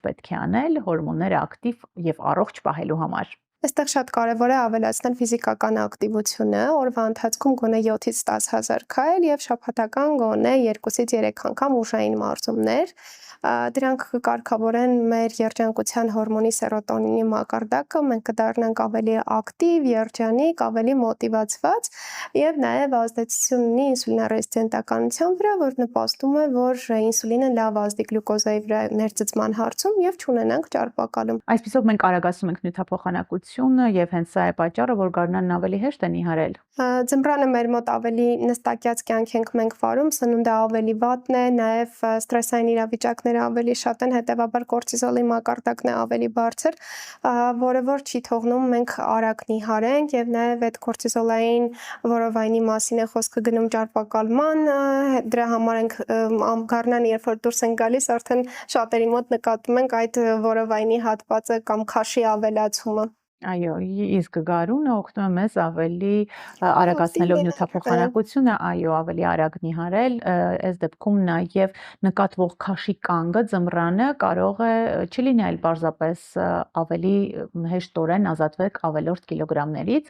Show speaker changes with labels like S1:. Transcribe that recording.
S1: պետք է անել հորմոնները ակտիվ եւ առողջ պահելու համար։
S2: Այստեղ շատ կարևոր է ավելացնել ֆիզիկական ակտիվությունը, օրվա ընթացքում գոնե 7-ից 10,000 քայլ եւ շաբաթական գոնե 2-ից 3 անգամ ուժային մարզումներ։ Դրանք կկարգավորեն մեր երջանկության հորմոնի սերոտոնինի մակարդակը, մենք կդառնանք ավելի ակտիվ, երջանիկ, ավելի մոտիվացված եւ նաեւ ազդեցություն ունի ինսուլինառեզիստենտականության վրա, որ նպաստում է, որ ինսուլինը լավ ազդի գլյուկոզայի վրա ներծծման հարցում եւ չունենանք ճարպակալում։
S1: Այսպիսով մենք արագացնում ենք նյութափոխանակությունը եւ հենց սա է պատճառը, որ գարնանն ավելի հեշտ է նիհարել։
S2: Ձմռանը մեր մոտ ավելի նստակյաց կյանք ենք մենք վարում, սնունդը ավելի վատն է, նաեւ ստրեսային իրավիճակները ավելի շատ են, հետեւաբար կորտիզոլի մակարդակն է ավելի բարձր, որը որ չի թողնում մենք արագ նիհարենք եւ նաեւ այդ կորտիզոլային որովայնի մասին է խոսքը գնում ճարպակալման, դրա համար ենք գարնան երբ որ դուրս ենք գալիս, արդեն շատերի մոտ նկատում ենք այդ որովայնի հատվածը կամ քաշի ավելացումը։
S1: Այո, իսկ գարունը օգնում է մեզ ավելի արագացնելով նյութափոխանակությունը, այո, ավելի արագ նիհարել, այս դեպքում նաև նկատվող քաշի կանգը ձմռանը կարող է չլինել պարզապես ավելի հեշտորեն ազատվեք ավելորդ կիլոգրամներից,